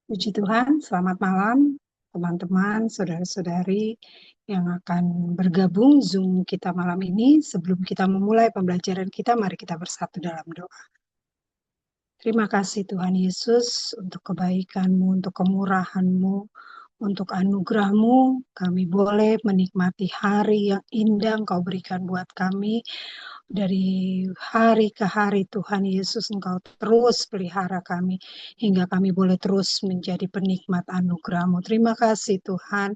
Puji Tuhan, selamat malam teman-teman, saudara-saudari yang akan bergabung Zoom kita malam ini. Sebelum kita memulai pembelajaran kita, mari kita bersatu dalam doa. Terima kasih Tuhan Yesus untuk kebaikan-Mu, untuk kemurahan-Mu, untuk anugerah-Mu. Kami boleh menikmati hari yang indah Engkau berikan buat kami. Dari hari ke hari Tuhan Yesus Engkau terus pelihara kami hingga kami boleh terus menjadi penikmat anugerah-Mu. Terima kasih Tuhan.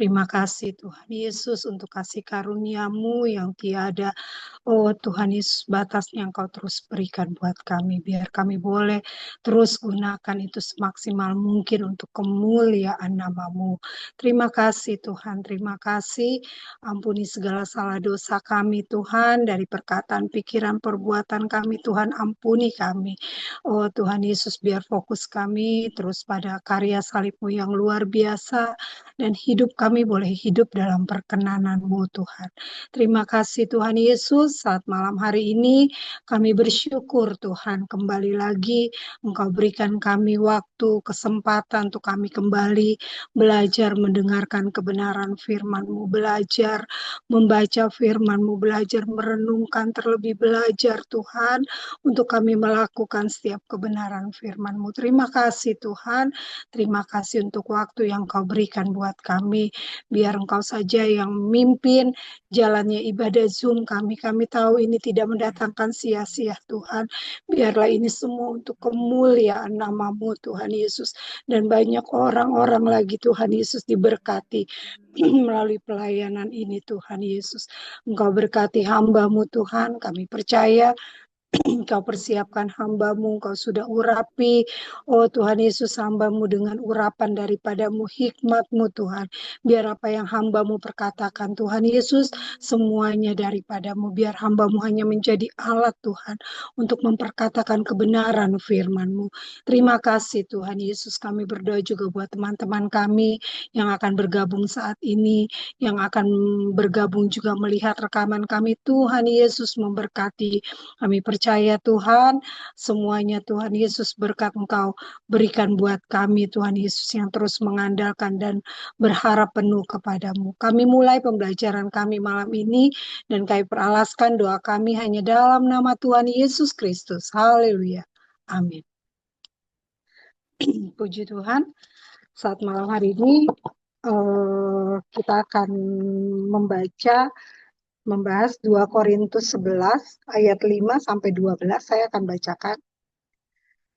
Terima kasih Tuhan Yesus untuk kasih karunia-Mu yang tiada. Oh Tuhan Yesus, batasnya Engkau terus berikan buat kami. Biar kami boleh terus gunakan itu semaksimal mungkin untuk kemuliaan nama-Mu. Terima kasih Tuhan, terima kasih. Ampuni segala salah dosa kami Tuhan. Dari perkataan, pikiran, perbuatan kami Tuhan, ampuni kami. Oh Tuhan Yesus, biar fokus kami terus pada karya salib-Mu yang luar biasa. Dan hidup kami boleh hidup dalam perkenanan-Mu Tuhan. Terima kasih Tuhan Yesus, saat malam hari ini kami bersyukur Tuhan kembali lagi Engkau berikan kami waktu, kesempatan untuk kami kembali belajar mendengarkan kebenaran firman-Mu, belajar membaca firman-Mu, belajar merenungkan, terlebih belajar Tuhan untuk kami melakukan setiap kebenaran firman-Mu. Terima kasih Tuhan, terima kasih untuk waktu yang Kau berikan buat kami, biar Engkau saja yang memimpin jalannya ibadah Zoom kami. Kami tahu ini tidak mendatangkan sia-sia Tuhan. Biarlah ini semua untuk kemuliaan nama-Mu Tuhan Yesus. Dan banyak orang-orang lagi Tuhan Yesus diberkati melalui pelayanan ini Tuhan Yesus. Engkau berkati hamba-Mu Tuhan. Kami percaya Engkau persiapkan hamba-Mu, Engkau sudah urapi, oh Tuhan Yesus, hamba-Mu dengan urapan daripada-Mu, hikmat-Mu Tuhan. Biar apa yang hamba-Mu perkatakan Tuhan Yesus, semuanya daripada-Mu. Biar hamba-Mu hanya menjadi alat Tuhan, untuk memperkatakan kebenaran firman-Mu. Terima kasih Tuhan Yesus, kami berdoa juga buat teman-teman kami, yang akan bergabung saat ini, yang akan bergabung juga melihat rekaman kami. Tuhan Yesus memberkati. Kami percaya Tuhan, semuanya Tuhan Yesus berkat Engkau berikan buat kami Tuhan Yesus yang terus mengandalkan dan berharap penuh kepadamu. Kami mulai pembelajaran kami malam ini dan kami peralaskan doa kami hanya dalam nama Tuhan Yesus Kristus. Haleluya. Amin. Puji Tuhan, saat malam hari ini kita akan membahas 2 Korintus 11 ayat 5 sampai 12. Saya akan bacakan.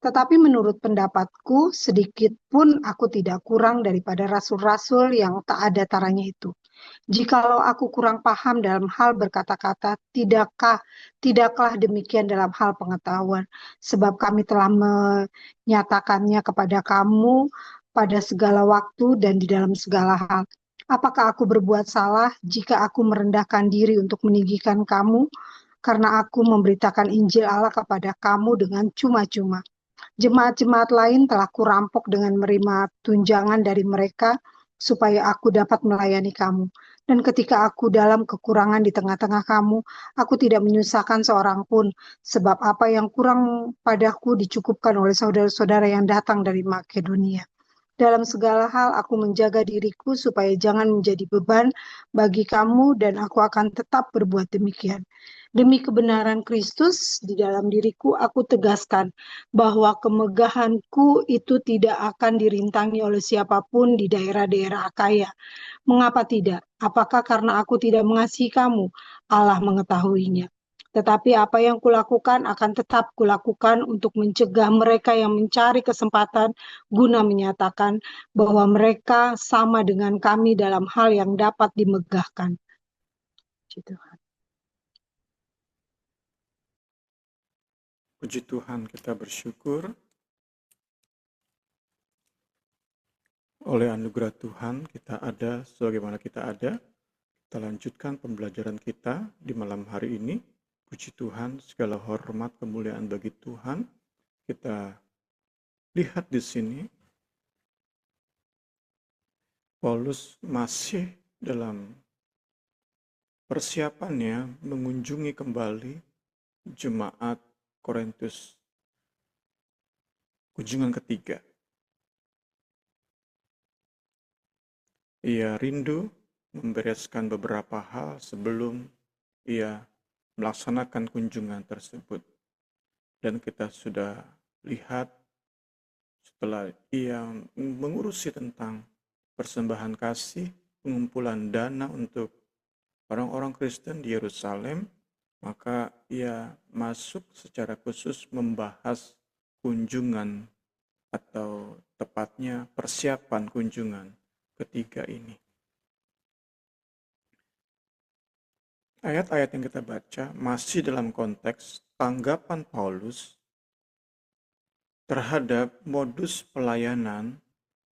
Tetapi menurut pendapatku, sedikit pun aku tidak kurang daripada rasul-rasul yang tak ada taranya itu. Jikalau aku kurang paham dalam hal berkata-kata, tidaklah demikian dalam hal pengetahuan, sebab kami telah menyatakannya kepada kamu pada segala waktu dan di dalam segala hal. Apakah aku berbuat salah jika aku merendahkan diri untuk meninggikan kamu, karena aku memberitakan Injil Allah kepada kamu dengan cuma-cuma? Jemaat-jemaat lain telah kurampok dengan menerima tunjangan dari mereka supaya aku dapat melayani kamu. Dan ketika aku dalam kekurangan di tengah-tengah kamu, aku tidak menyusahkan seorang pun, sebab apa yang kurang padaku dicukupkan oleh saudara-saudara yang datang dari Makedonia. Dalam segala hal aku menjaga diriku supaya jangan menjadi beban bagi kamu dan aku akan tetap berbuat demikian. Demi kebenaran Kristus di dalam diriku aku tegaskan bahwa kemegahanku itu tidak akan dirintangi oleh siapapun di daerah-daerah Akaya. Mengapa tidak? Apakah karena aku tidak mengasihi kamu? Allah mengetahuinya. Tetapi apa yang kulakukan akan tetap kulakukan untuk mencegah mereka yang mencari kesempatan guna menyatakan bahwa mereka sama dengan kami dalam hal yang dapat dimegahkan. Gitu. Puji Tuhan, kita bersyukur oleh anugerah Tuhan kita ada sebagaimana kita ada. Kita lanjutkan pembelajaran kita di malam hari ini. Puji Tuhan, segala hormat kemuliaan bagi Tuhan. Kita lihat di sini Paulus masih dalam persiapannya mengunjungi kembali jemaat Korintus. Kunjungan ketiga. Ia rindu membereskan beberapa hal sebelum ia melaksanakan kunjungan tersebut. Dan kita sudah lihat setelah ia mengurusi tentang persembahan kasih, pengumpulan dana untuk orang-orang Kristen di Yerusalem, maka ia masuk secara khusus membahas kunjungan atau tepatnya persiapan kunjungan ketiga ini. Ayat-ayat yang kita baca masih dalam konteks tanggapan Paulus terhadap modus pelayanan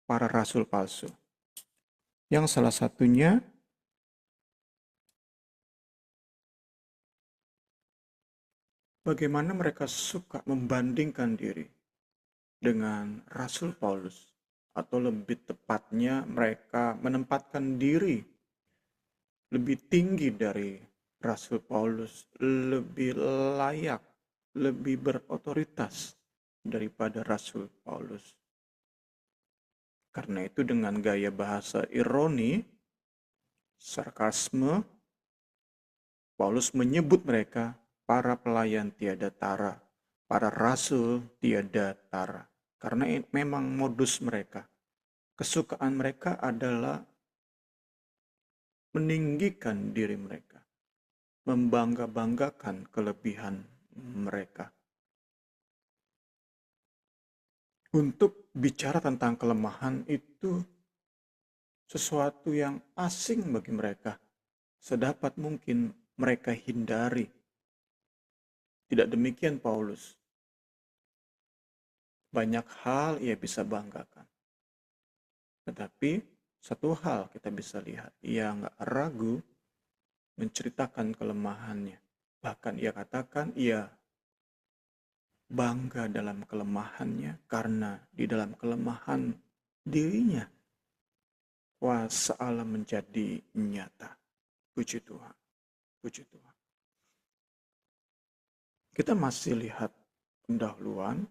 para rasul palsu. Yang salah satunya bagaimana mereka suka membandingkan diri dengan Rasul Paulus, atau lebih tepatnya mereka menempatkan diri lebih tinggi dari Rasul Paulus, lebih layak, lebih berotoritas daripada Rasul Paulus. Karena itu dengan gaya bahasa ironi, sarkasme, Paulus menyebut mereka para pelayan tiada tara, para rasul tiada tara. Karena memang modus mereka, kesukaan mereka adalah meninggikan diri mereka, membangga-banggakan kelebihan mereka. Untuk bicara tentang kelemahan itu sesuatu yang asing bagi mereka. Sedapat mungkin mereka hindari. Tidak demikian Paulus. Banyak hal ia bisa banggakan. Tetapi satu hal kita bisa lihat, ia nggak ragu menceritakan kelemahannya. Bahkan ia katakan ia bangga dalam kelemahannya karena di dalam kelemahan dirinya kuasa Allah menjadi nyata. Puji Tuhan. Puji Tuhan. Kita masih lihat pendahuluan.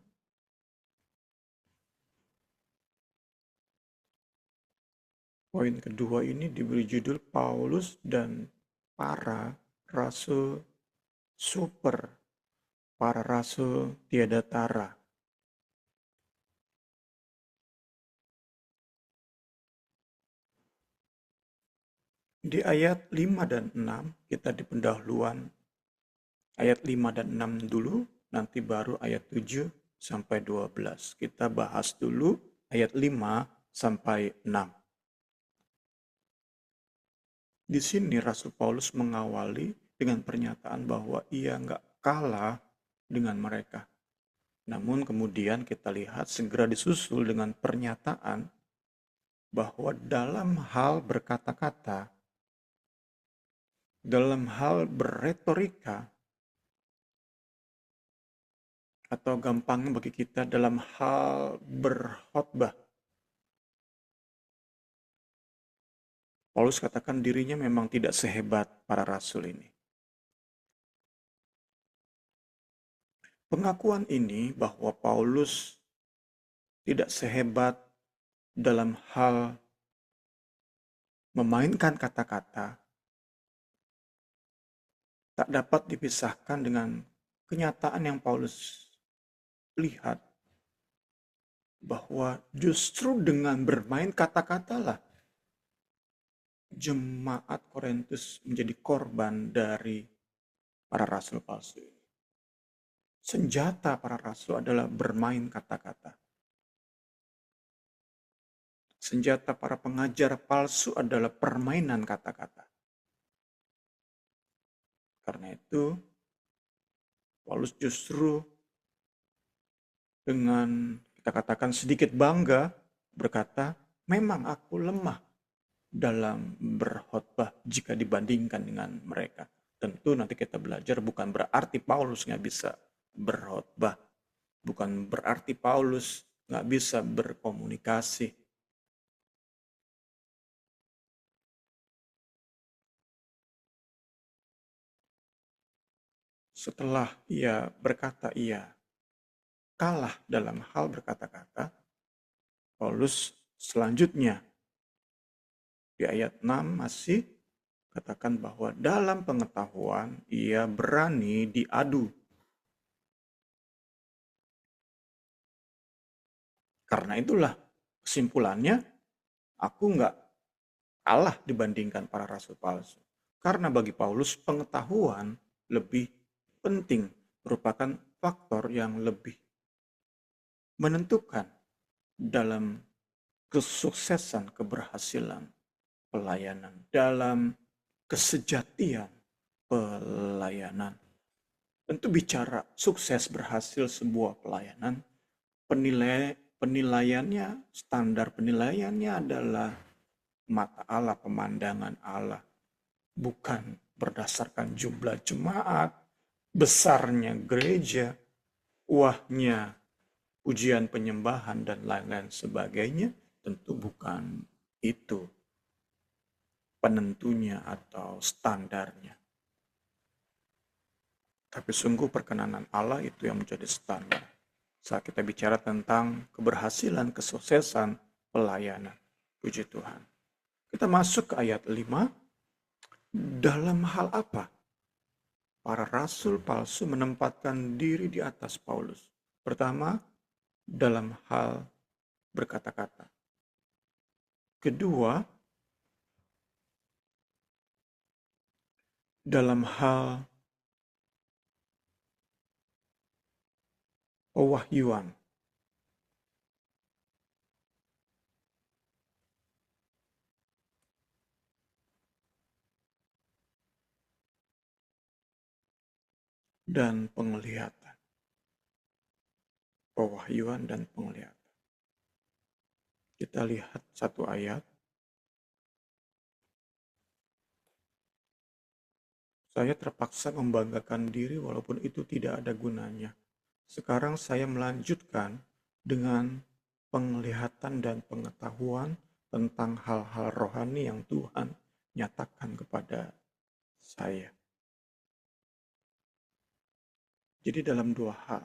Poin kedua ini diberi judul Paulus dan para rasul super, para rasul tiada tara. Di ayat 5 dan 6 kita di pendahuluan ayat 5 dan 6 dulu, nanti baru ayat 7 sampai 12. Kita bahas dulu ayat 5 sampai 6. Di sini Rasul Paulus mengawali dengan pernyataan bahwa ia nggak kalah dengan mereka. Namun kemudian kita lihat segera disusul dengan pernyataan bahwa dalam hal berkata-kata, dalam hal berretorika, atau gampangnya bagi kita dalam hal berkhotbah, Paulus katakan dirinya memang tidak sehebat para rasul ini. Pengakuan ini bahwa Paulus tidak sehebat dalam hal memainkan kata-kata tak dapat dipisahkan dengan kenyataan yang Paulus lihat bahwa justru dengan bermain kata-katalah jemaat Korintus menjadi korban dari para rasul palsu ini. Senjata para rasul adalah bermain kata-kata. Senjata para pengajar palsu adalah permainan kata-kata. Karena itu, Paulus justru dengan kita katakan sedikit bangga berkata, memang aku lemah dalam berkhotbah jika dibandingkan dengan mereka. Tentu nanti kita belajar bukan berarti Paulus nggak bisa berkhotbah. Bukan berarti Paulus nggak bisa berkomunikasi. Setelah ia berkata ia kalah dalam hal berkata-kata, Paulus selanjutnya Di ayat 6 masih katakan bahwa dalam pengetahuan ia berani diadu. Karena itulah kesimpulannya, aku nggak kalah dibandingkan para rasul palsu. Karena bagi Paulus pengetahuan lebih penting, merupakan faktor yang lebih menentukan dalam kesuksesan, keberhasilan pelayanan, dalam kesejatian pelayanan. Tentu bicara sukses berhasil sebuah pelayanan, penilaiannya, standar penilaiannya adalah mata Allah, pemandangan Allah. Bukan berdasarkan jumlah jemaat, besarnya gereja, wahnya pujian penyembahan, dan lain-lain sebagainya. Tentu bukan itu penentunya atau standarnya. Tapi sungguh perkenanan Allah itu yang menjadi standar. Saat kita bicara tentang keberhasilan, kesuksesan, pelayanan. Puji Tuhan. Kita masuk ke ayat 5. Dalam hal apa para rasul palsu menempatkan diri di atas Paulus? Pertama, dalam hal berkata-kata. Kedua, dalam hal pewahyuan. Dan penglihatan. Pewahyuan dan penglihatan. Kita lihat satu ayat. Saya terpaksa membanggakan diri walaupun itu tidak ada gunanya. Sekarang saya melanjutkan dengan penglihatan dan pengetahuan tentang hal-hal rohani yang Tuhan nyatakan kepada saya. Jadi dalam dua hal,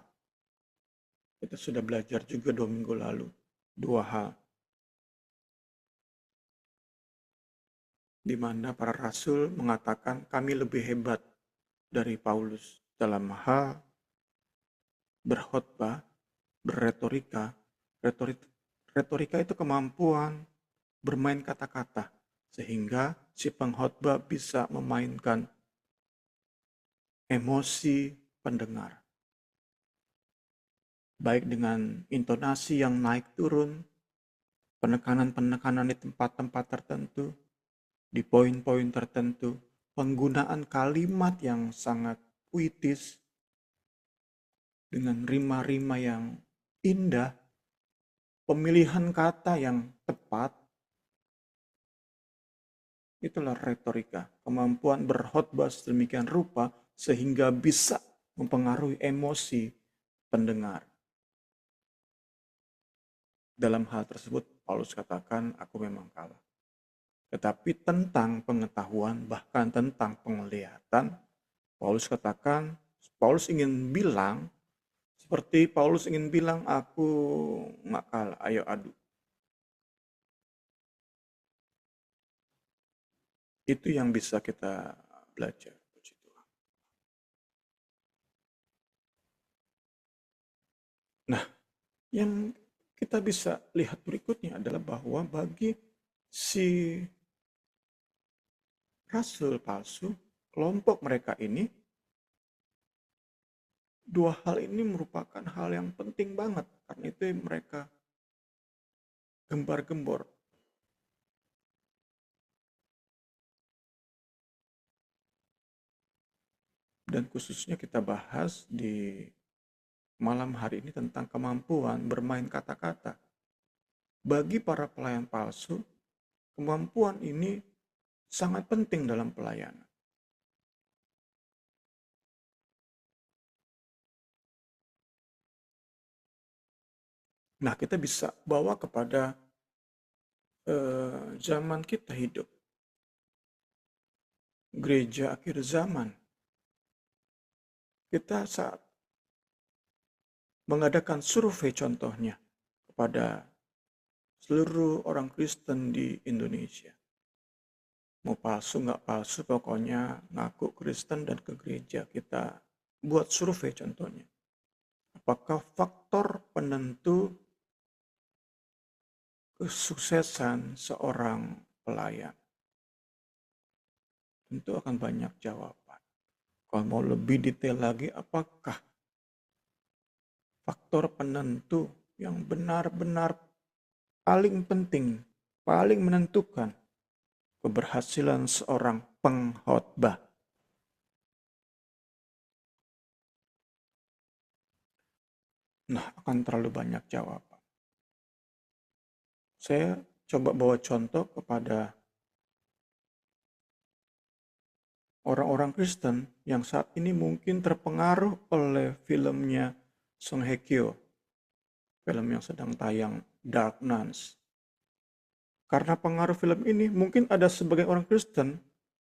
kita sudah belajar juga 2 minggu lalu, dua hal. Di mana para rasul mengatakan kami lebih hebat dari Paulus dalam hal berkhotbah, berretorika. Retorika itu kemampuan bermain kata-kata sehingga si pengkhotbah bisa memainkan emosi pendengar. Baik dengan intonasi yang naik turun, penekanan-penekanan di tempat-tempat tertentu, di poin-poin tertentu, penggunaan kalimat yang sangat puitis, dengan rima-rima yang indah, pemilihan kata yang tepat. Itulah retorika, kemampuan berkhotbah sedemikian rupa sehingga bisa mempengaruhi emosi pendengar. Dalam hal tersebut, Paulus katakan, aku memang kalah. Tetapi tentang pengetahuan, bahkan tentang penglihatan, Paulus katakan, Paulus ingin bilang, seperti Paulus ingin bilang, aku nggak kalah, ayo adu. Itu yang bisa kita belajar. Nah, yang kita bisa lihat berikutnya adalah bahwa bagi si rasul palsu, kelompok mereka ini, dua hal ini merupakan hal yang penting banget. Karena itu mereka gembar-gembor. Dan khususnya kita bahas di malam hari ini tentang kemampuan bermain kata-kata. Bagi para pelayan palsu, kemampuan ini sangat penting dalam pelayanan. Nah, kita bisa bawa kepada zaman kita hidup. Gereja akhir zaman. Kita saat mengadakan survei contohnya kepada seluruh orang Kristen di Indonesia. Mau palsu nggak palsu, pokoknya ngaku Kristen dan ke gereja. Kita buat survei contohnya. Apakah faktor penentu kesuksesan seorang pelayan? Tentu akan banyak jawaban. Kalau mau lebih detail lagi, apakah faktor penentu yang benar-benar paling penting, paling menentukan keberhasilan seorang pengkhotbah? Nah, akan terlalu banyak jawaban. Saya coba bawa contoh kepada orang-orang Kristen yang saat ini mungkin terpengaruh oleh filmnya Song Hye Kyo, film yang sedang tayang, Dark Nuns. Karena pengaruh film ini, mungkin ada sebagian orang Kristen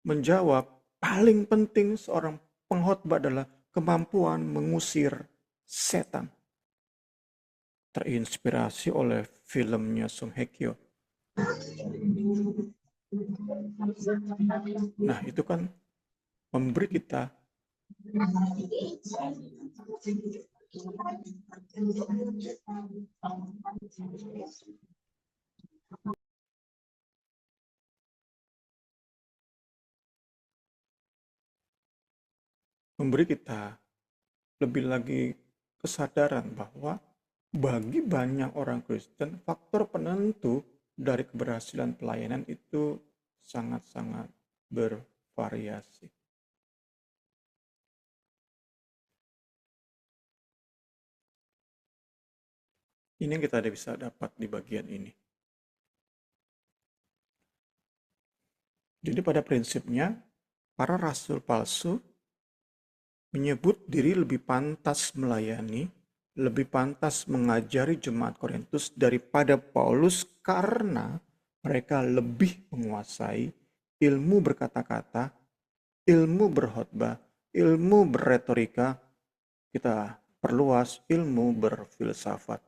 menjawab, paling penting seorang pengkhotbah adalah kemampuan mengusir setan. Terinspirasi oleh filmnya Song Hye Kyo. Nah, itu kan memberi kita lebih lagi kesadaran bahwa bagi banyak orang Kristen, faktor penentu dari keberhasilan pelayanan itu sangat-sangat bervariasi. Ini yang kita bisa dapat di bagian ini. Jadi pada prinsipnya, para rasul palsu menyebut diri lebih pantas melayani, lebih pantas mengajari jemaat Korintus daripada Paulus karena mereka lebih menguasai ilmu berkata-kata, ilmu berkhotbah, ilmu berretorika, kita perluas ilmu berfilsafat.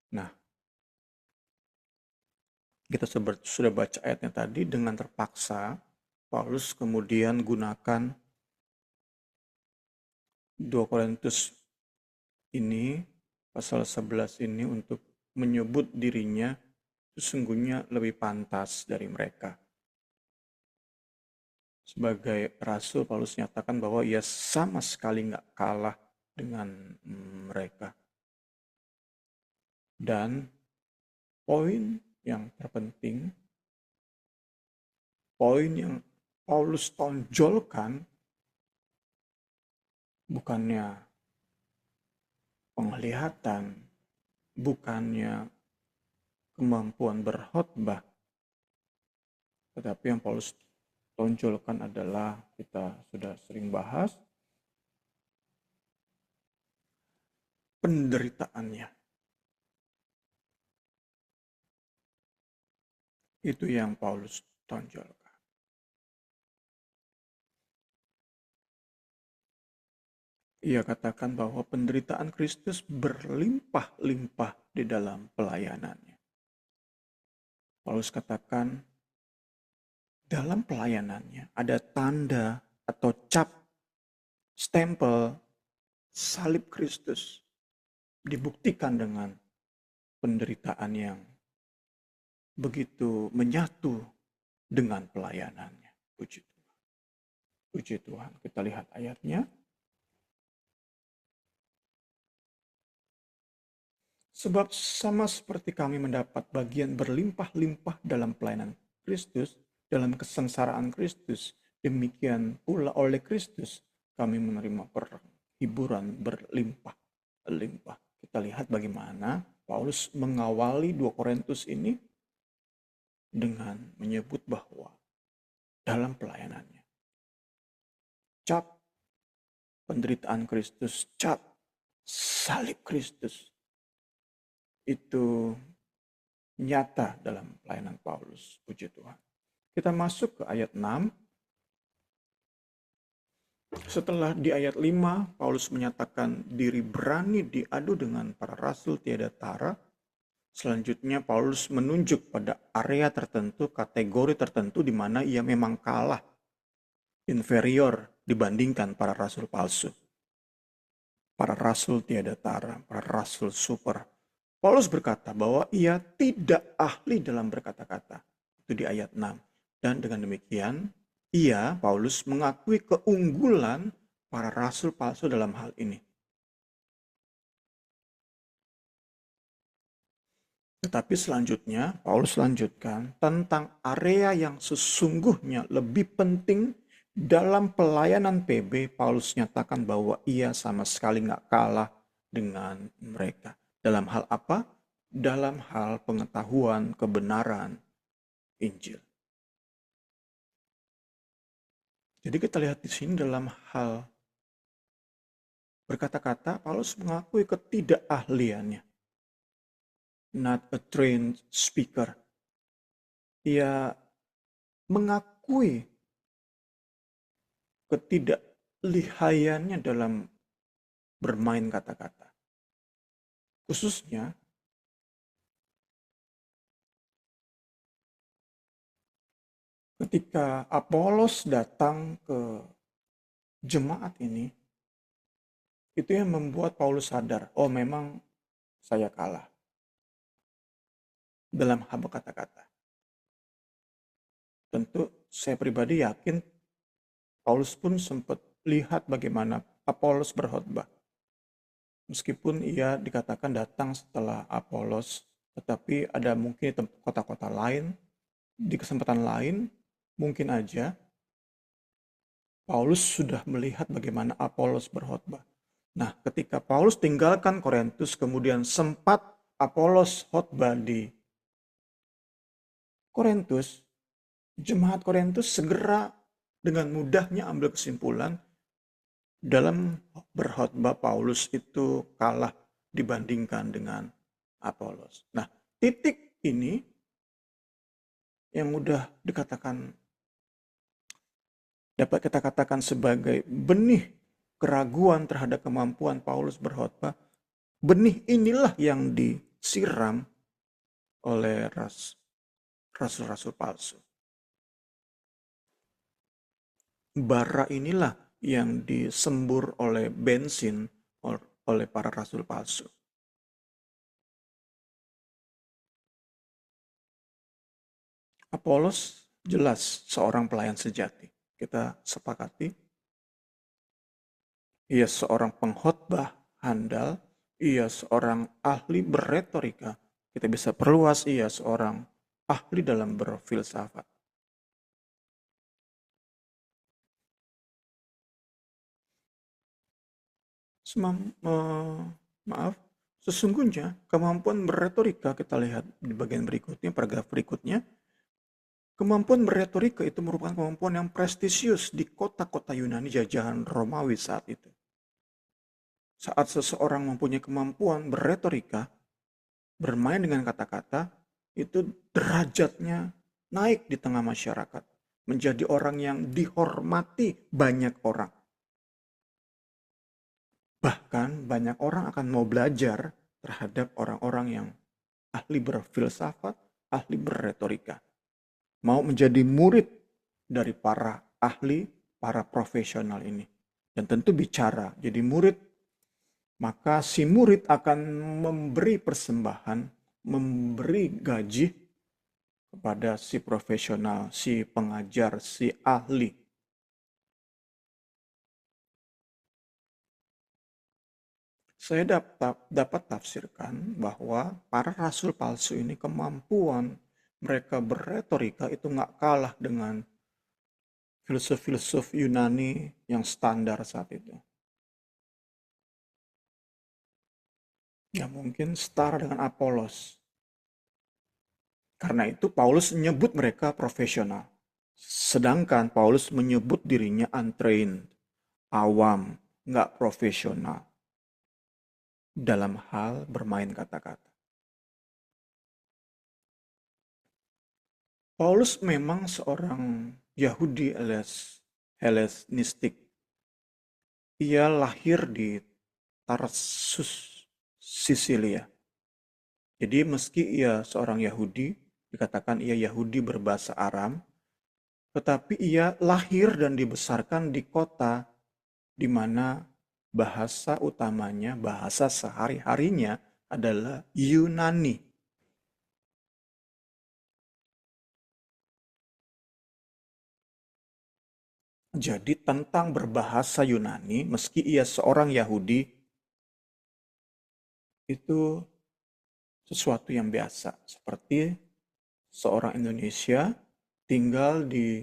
Nah, kita sudah baca ayatnya tadi, dengan terpaksa Paulus kemudian gunakan 2 Korintus ini, pasal 11 ini untuk menyebut dirinya sesungguhnya lebih pantas dari mereka. Sebagai rasul, Paulus nyatakan bahwa ia sama sekali nggak kalah dengan mereka. Dan poin yang terpenting, poin yang Paulus tonjolkan bukannya penglihatan, bukannya kemampuan berkhotbah, tetapi yang Paulus tonjolkan adalah, kita sudah sering bahas, penderitaannya. Itu yang Paulus tonjolkan. Ia katakan bahwa penderitaan Kristus berlimpah-limpah di dalam pelayanannya. Paulus katakan dalam pelayanannya ada tanda atau cap, stempel, salib Kristus dibuktikan dengan penderitaan yang begitu menyatu dengan pelayanannya. Puji Tuhan. Puji Tuhan. Kita lihat ayatnya. Sebab sama seperti kami mendapat bagian berlimpah-limpah dalam pelayanan Kristus, dalam kesengsaraan Kristus, demikian pula oleh Kristus kami menerima perhiburan berlimpah-limpah. Kita lihat bagaimana Paulus mengawali 2 Korintus ini dengan menyebut bahwa dalam pelayanannya, cap penderitaan Kristus, cap salib Kristus, itu nyata dalam pelayanan Paulus. Puji Tuhan. Kita masuk ke ayat 6. Setelah di ayat 5, Paulus menyatakan diri berani diadu dengan para rasul tiada tara. Selanjutnya Paulus menunjuk pada area tertentu, kategori tertentu di mana ia memang kalah, inferior dibandingkan para rasul palsu. Para rasul tiada tara, para rasul super. Paulus berkata bahwa ia tidak ahli dalam berkata-kata. Itu di ayat 6. Dan dengan demikian, Paulus, mengakui keunggulan para rasul palsu dalam hal ini. Tetapi selanjutnya, Paulus lanjutkan tentang area yang sesungguhnya lebih penting dalam pelayanan PB. Paulus nyatakan bahwa ia sama sekali nggak kalah dengan mereka. Dalam hal apa? Dalam hal pengetahuan kebenaran Injil. Jadi kita lihat di sini dalam hal berkata-kata, Paulus mengakui ketidakahliannya. Not a trained speaker. Ia mengakui ketidaklihayannya dalam bermain kata-kata. Khususnya ketika Apolos datang ke jemaat ini, itu yang membuat Paulus sadar, oh memang saya kalah dalam hal berkata-kata. Tentu saya pribadi yakin Paulus pun sempat lihat bagaimana Apolos berkhotbah. Meskipun ia dikatakan datang setelah Apolos, tetapi ada mungkin kota-kota lain, di kesempatan lain, mungkin aja Paulus sudah melihat bagaimana Apolos berkhotbah. Nah, ketika Paulus tinggalkan Korintus, kemudian sempat Apolos khotbah di Korintus, jemaat Korintus segera dengan mudahnya ambil kesimpulan dalam berkhotbah Paulus itu kalah dibandingkan dengan Apolos. Nah, titik ini yang mudah dapat kita katakan sebagai benih keraguan terhadap kemampuan Paulus berkhotbah. Benih inilah yang disiram oleh rasul-rasul palsu. Bara inilah yang disembur oleh bensin oleh para rasul palsu. Apolos jelas seorang pelayan sejati. Kita sepakati. Ia seorang pengkhotbah handal, ia seorang ahli berretorika. Kita bisa perluas, ia seorang ahli dalam berfilsafat. Sesungguhnya kemampuan berretorika, kita lihat di bagian berikutnya, paragraf berikutnya, kemampuan berretorika itu merupakan kemampuan yang prestisius di kota-kota Yunani jajahan Romawi saat itu. Saat seseorang mempunyai kemampuan berretorika, bermain dengan kata-kata, itu derajatnya naik di tengah masyarakat. Menjadi orang yang dihormati banyak orang. Bahkan banyak orang akan mau belajar terhadap orang-orang yang ahli berfilsafat, ahli berretorika. Mau menjadi murid dari para ahli, para profesional ini. Dan tentu bicara, jadi murid, maka si murid akan memberi persembahan, memberi gaji kepada si profesional, si pengajar, si ahli. Saya dapat tafsirkan bahwa para rasul palsu ini kemampuan mereka berretorika itu nggak kalah dengan filsuf-filsuf Yunani yang standar saat itu. Ya mungkin setara dengan Apolos. Karena itu Paulus menyebut mereka profesional. Sedangkan Paulus menyebut dirinya untrained, awam, nggak profesional dalam hal bermain kata-kata. Paulus memang seorang Yahudi alias Helenistik. Ia lahir di Tarsus, Sisilia. Jadi meski ia seorang Yahudi, dikatakan ia Yahudi berbahasa Aram, tetapi ia lahir dan dibesarkan di kota di mana bahasa utamanya, bahasa sehari-harinya adalah Yunani. Jadi tentang berbahasa Yunani, meski ia seorang Yahudi, itu sesuatu yang biasa. Seperti seorang Indonesia tinggal di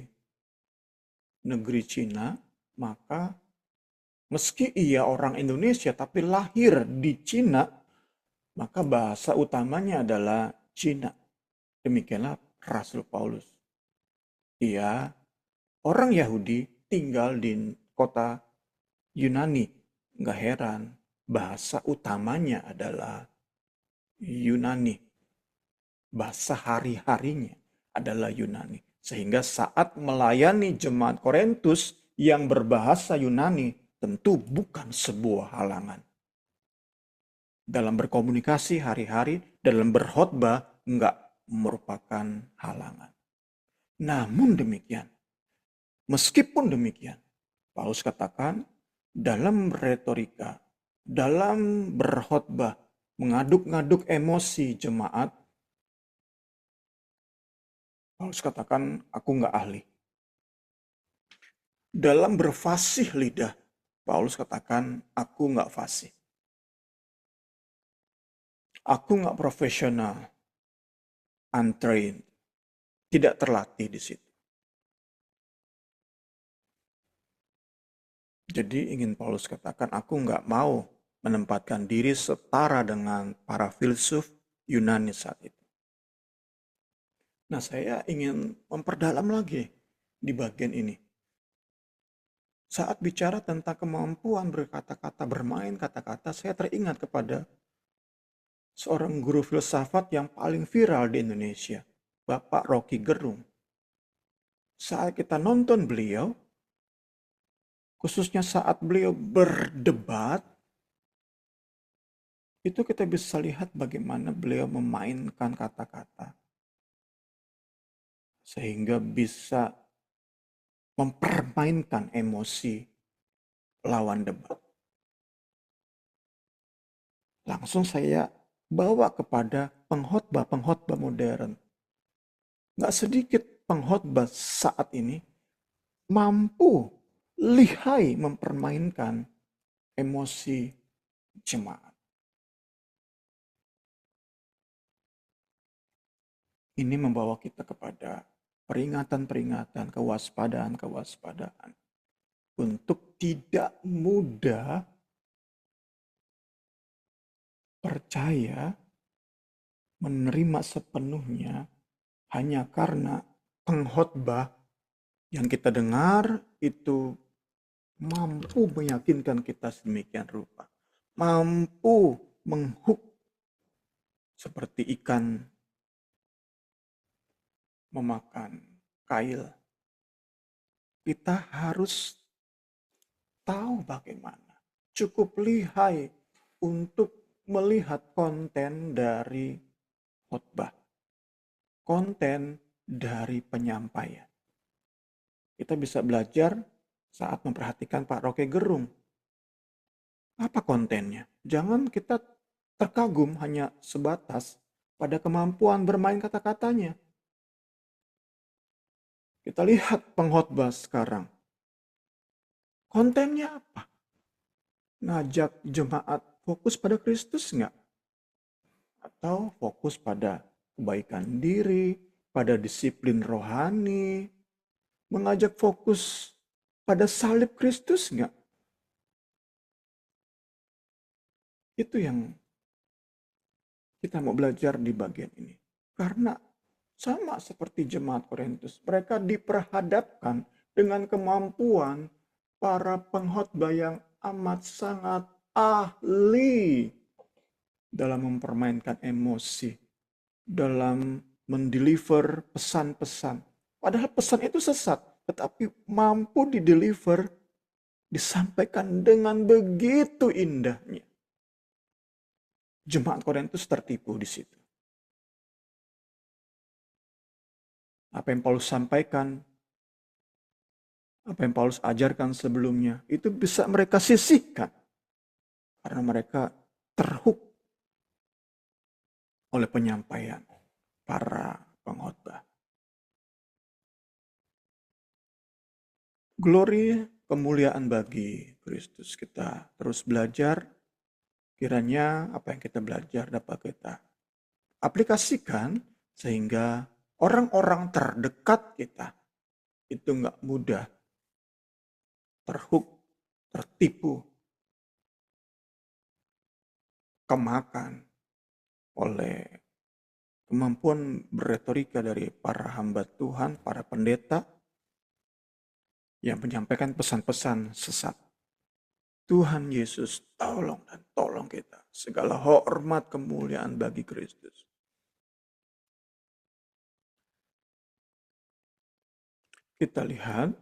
negeri Cina, maka meski ia orang Indonesia tapi lahir di Cina, maka bahasa utamanya adalah Cina. Demikianlah Rasul Paulus. Ia orang Yahudi tinggal di kota Yunani. Nggak heran, bahasa utamanya adalah Yunani. Bahasa hari-harinya adalah Yunani. Sehingga saat melayani jemaat Korintus yang berbahasa Yunani, tentu bukan sebuah halangan. Dalam berkomunikasi hari-hari, dalam berkhotbah, enggak merupakan halangan. Namun demikian, meskipun demikian, Paulus katakan dalam retorika, dalam berkhotbah, mengaduk-ngaduk emosi jemaat, Paulus katakan, aku enggak ahli. Dalam berfasih lidah, Paulus katakan, aku enggak fasih. Aku nggak profesional, untrained, tidak terlatih di situ. Jadi ingin Paulus katakan, aku nggak mau menempatkan diri setara dengan para filsuf Yunani saat itu. Nah, saya ingin memperdalam lagi di bagian ini. Saat bicara tentang kemampuan berkata-kata, bermain kata-kata, saya teringat kepada seorang guru filsafat yang paling viral di Indonesia, Bapak Rocky Gerung. Saat kita nonton beliau, khususnya saat beliau berdebat, itu kita bisa lihat bagaimana beliau memainkan kata-kata. Sehingga bisa mempermainkan emosi lawan debat. Langsung saya bawa kepada pengkhotbah modern. Nggak sedikit pengkhotbah saat ini mampu lihai mempermainkan emosi jemaat. Ini membawa kita kepada peringatan-peringatan, kewaspadaan untuk tidak mudah percaya, menerima sepenuhnya hanya karena pengkhotbah yang kita dengar itu mampu meyakinkan kita sedemikian rupa. Mampu menghook seperti ikan memakan kail. Kita harus tahu bagaimana. Cukup lihai untuk melihat konten dari khotbah. Konten dari penyampaian. Kita bisa belajar saat memperhatikan Pak Rocky Gerung. Apa kontennya? Jangan kita terkagum hanya sebatas pada kemampuan bermain kata-katanya. Kita lihat pengkhotbah sekarang. Kontennya apa? Ngajak jemaat fokus pada Kristus enggak? Atau fokus pada kebaikan diri, pada disiplin rohani, mengajak fokus pada salib Kristus enggak? Itu yang kita mau belajar di bagian ini. Karena sama seperti jemaat Korintus, mereka diperhadapkan dengan kemampuan para pengkhotbah yang amat sangat ahli dalam mempermainkan emosi, dalam mendeliver pesan-pesan. Padahal pesan itu sesat, tetapi mampu dideliver, disampaikan dengan begitu indahnya. Jemaat Korintus tertipu di situ. Apa yang Paulus sampaikan, apa yang Paulus ajarkan sebelumnya, itu bisa mereka sisihkan. Karena mereka terhook oleh penyampaian para pengkhotbah. Glory, kemuliaan bagi Kristus. Kita terus belajar, kiranya apa yang kita belajar dapat kita aplikasikan sehingga orang-orang terdekat kita itu nggak mudah terhook, tertipu, kemakan oleh kemampuan berretorika dari para hamba Tuhan, para pendeta yang menyampaikan pesan-pesan sesat. Tuhan Yesus tolong dan tolong kita. Segala hormat kemuliaan bagi Kristus. Kita lihat,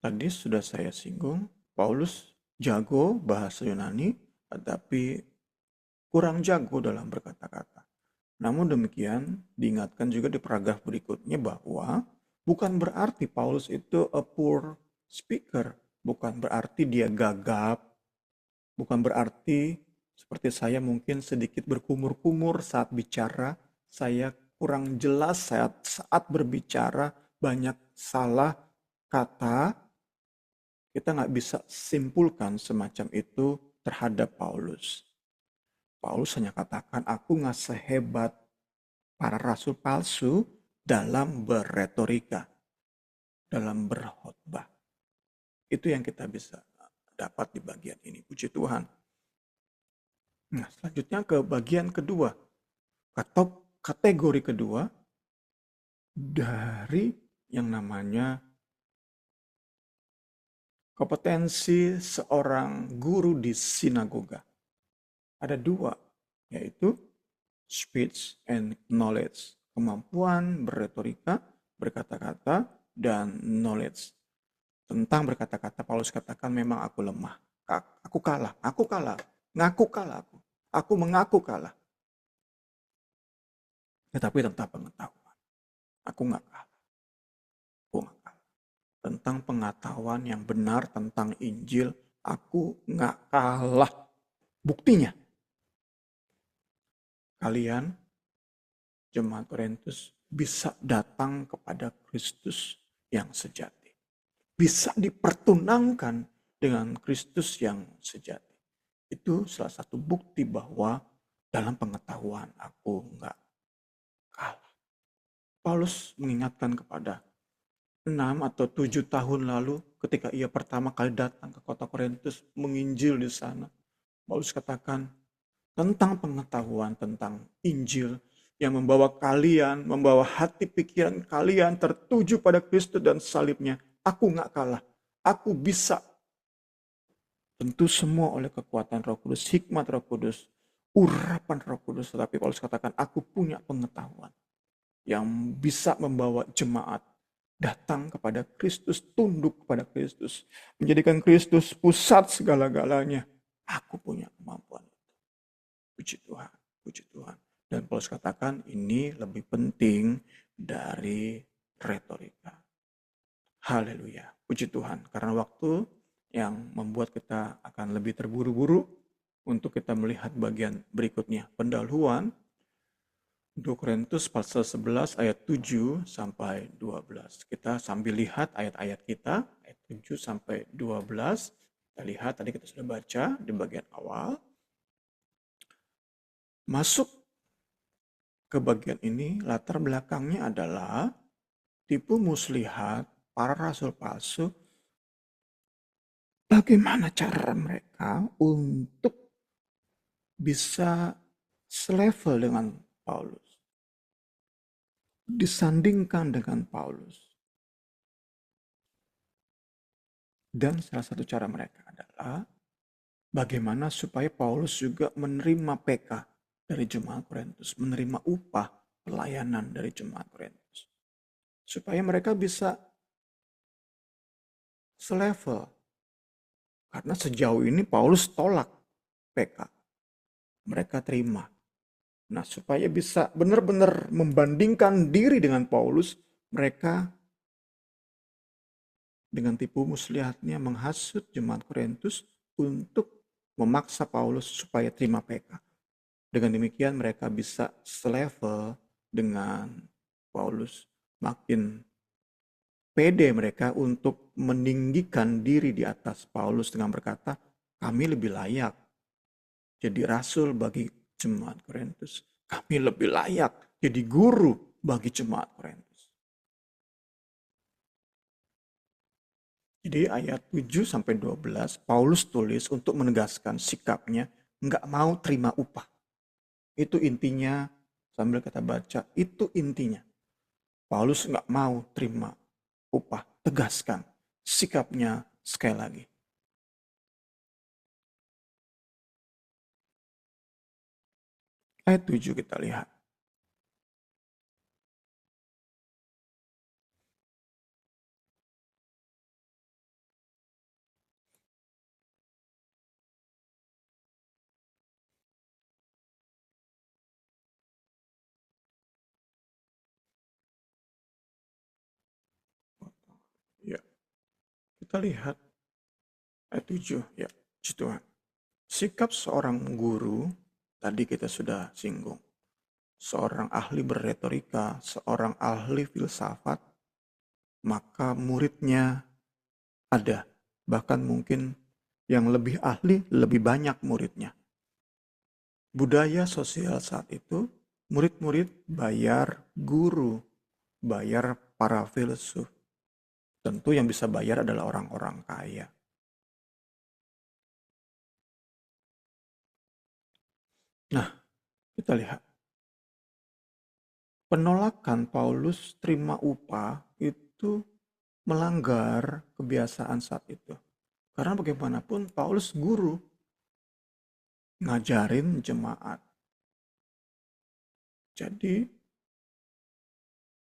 tadi sudah saya singgung, Paulus jago bahasa Yunani, tetapi kurang jago dalam berkata-kata. Namun demikian, diingatkan juga di paragraf berikutnya bahwa bukan berarti Paulus itu a poor speaker. Bukan berarti dia gagap. Bukan berarti seperti saya mungkin sedikit berkumur-kumur saat bicara. Saya kurang jelas saat berbicara, banyak salah kata. Kita nggak bisa simpulkan semacam itu terhadap Paulus. Paulus hanya katakan, aku nggak sehebat para rasul palsu dalam berretorika, dalam berkhotbah. Itu yang kita bisa dapat di bagian ini. Puji Tuhan. Nah, selanjutnya ke bagian kedua, atau kategori kedua dari yang namanya kompetensi seorang guru di sinagoga. Ada dua, yaitu speech and knowledge. Kemampuan berretorika, berkata-kata, dan knowledge. Tentang berkata-kata, Paulus katakan memang aku lemah. Aku kalah. Ngaku kalah aku. Aku mengaku kalah. Tetapi tentang pengetahuan, aku nggak kalah. Tentang pengetahuan yang benar tentang Injil, aku nggak kalah. Buktinya, kalian jemaat Korintus bisa datang kepada Kristus yang sejati. Bisa dipertunangkan dengan Kristus yang sejati. Itu salah satu bukti bahwa dalam pengetahuan aku nggak kalah. Paulus mengingatkan kepada 6 atau 7 tahun lalu ketika ia pertama kali datang ke kota Korintus menginjil di sana. Paulus katakan tentang pengetahuan tentang Injil yang membawa kalian, membawa hati pikiran kalian tertuju pada Kristus dan salibnya. Aku nggak kalah. Aku bisa. Tentu semua oleh kekuatan Roh Kudus, hikmat Roh Kudus, urapan Roh Kudus. Tetapi Paulus katakan aku punya pengetahuan yang bisa membawa jemaat datang kepada Kristus, tunduk kepada Kristus, menjadikan Kristus pusat segala-galanya. Aku punya kemampuan itu. Puji Tuhan, puji Tuhan. Dan Paulus katakan ini lebih penting dari retorika. Haleluya, puji Tuhan. Karena waktu yang membuat kita akan lebih terburu-buru untuk kita melihat bagian berikutnya. Pendahuluan 2 Korintus pasal 11 ayat 7 sampai 12. Kita sambil lihat ayat-ayat kita, ayat 7 sampai 12. Kita lihat, tadi kita sudah baca di bagian awal. Masuk ke bagian ini, latar belakangnya adalah tipu muslihat, para rasul palsu. Bagaimana cara mereka untuk bisa selevel dengan Paulus, disandingkan dengan Paulus. Dan salah satu cara mereka adalah bagaimana supaya Paulus juga menerima PK dari jemaat Korintus, menerima upah pelayanan dari jemaat Korintus. Supaya mereka bisa selevel. Karena sejauh ini Paulus tolak PK. Mereka terima. Nah, supaya bisa benar-benar membandingkan diri dengan Paulus, mereka dengan tipu muslihatnya menghasut jemaat Korintus untuk memaksa Paulus supaya terima PK. Dengan demikian mereka bisa selevel dengan Paulus. Makin pede mereka untuk meninggikan diri di atas Paulus dengan berkata, kami lebih layak jadi rasul bagi jemaat Korintus. Kami lebih layak jadi guru bagi jemaat Korintus. Jadi ayat 7 sampai 12 Paulus tulis untuk menegaskan sikapnya nggak mau terima upah. Itu intinya, sambil kita baca, itu intinya. Paulus nggak mau terima upah. Tegaskan sikapnya sekali lagi. Ayat 7 kita lihat. Ya, kita lihat ayat 7. Ya, puji Tuhan. Sikap seorang guru, tadi kita sudah singgung. Seorang ahli berretorika, seorang ahli filsafat, maka muridnya ada. Bahkan mungkin yang lebih ahli, lebih banyak muridnya. Budaya sosial saat itu, murid-murid bayar guru, bayar para filsuf. Tentu yang bisa bayar adalah orang-orang kaya. Nah, kita lihat. Penolakan Paulus terima upah itu melanggar kebiasaan saat itu. Karena bagaimanapun Paulus guru, ngajarin jemaat. Jadi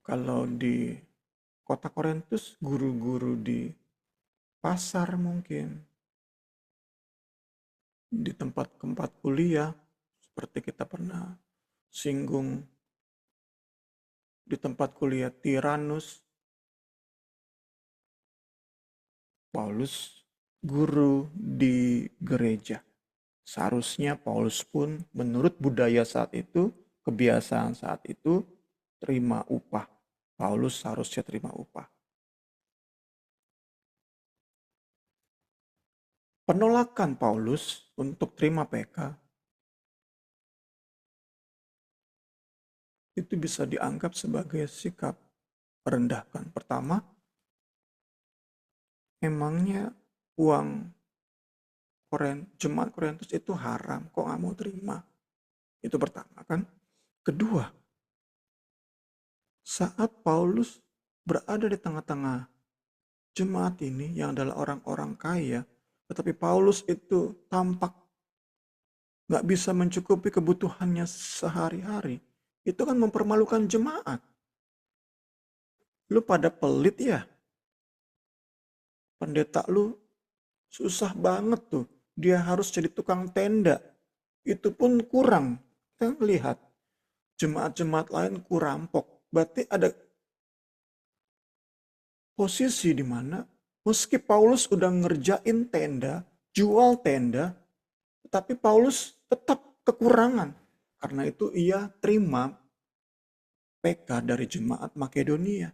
kalau di kota Korintus, guru-guru di pasar mungkin, di tempat-tempat kuliah, seperti kita pernah singgung, di tempat kuliah Tiranus, Paulus guru di gereja. Seharusnya Paulus pun menurut budaya saat itu, kebiasaan saat itu, terima upah. Paulus seharusnya terima upah. Penolakan Paulus untuk terima PK itu bisa dianggap sebagai sikap merendahkan. Pertama, emangnya uang jemaat Korintus itu haram, kok nggak mau terima? Itu pertama kan. Kedua, saat Paulus berada di tengah-tengah jemaat ini yang adalah orang-orang kaya, tetapi Paulus itu tampak nggak bisa mencukupi kebutuhannya sehari-hari. Itu kan mempermalukan jemaat. Lu pada pelit ya? Pendeta lu susah banget tuh. Dia harus jadi tukang tenda. Itu pun kurang. Kita lihat jemaat-jemaat lain kurampok. Berarti ada posisi di mana meski Paulus udah ngerjain tenda, jual tenda, tetapi Paulus tetap kekurangan. Karena itu ia terima PK dari jemaat Makedonia.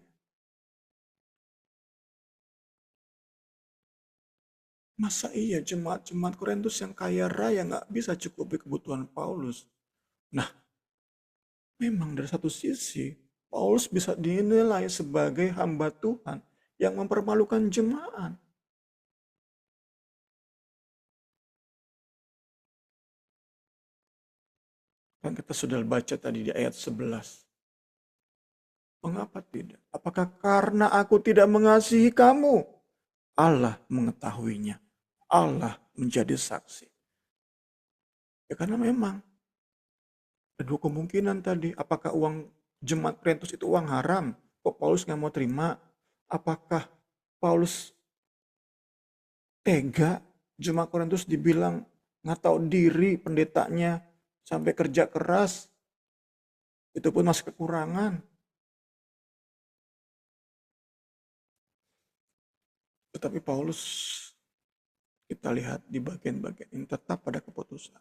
Masa iya jemaat-jemaat Korintus yang kaya raya nggak bisa cukupi kebutuhan Paulus? Nah, memang dari satu sisi, Paulus bisa dinilai sebagai hamba Tuhan yang mempermalukan jemaat. Kan kita sudah baca tadi di ayat 11. Mengapa tidak? Apakah karena aku tidak mengasihi kamu? Allah mengetahuinya. Allah menjadi saksi. Ya karena memang ada dua kemungkinan tadi. Apakah uang jemaat Korintus itu uang haram? Kok Paulus nggak mau terima? Apakah Paulus tega? Jemaat Korintus dibilang nggak tahu diri pendetanya sampai kerja keras. Itu pun masih kekurangan. Tetapi Paulus, kita lihat di bagian-bagian ini tetap pada keputusan.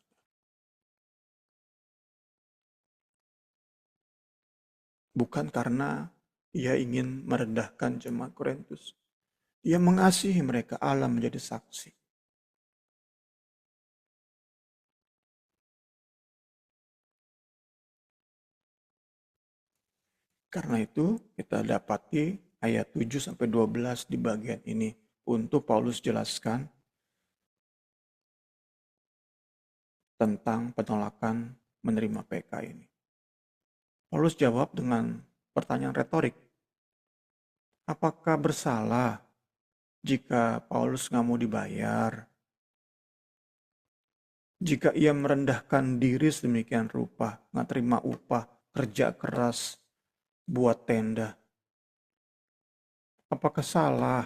Bukan karena ia ingin merendahkan jemaat Korintus. Ia mengasihi mereka, Allah menjadi saksi. Karena itu kita dapati ayat 7-12 di bagian ini untuk Paulus jelaskan tentang penolakan menerima PK ini. Paulus jawab dengan pertanyaan retorik. Apakah bersalah jika Paulus nggak mau dibayar? Jika ia merendahkan diri sedemikian rupa, nggak terima upah, kerja keras, buat tenda. Apakah salah?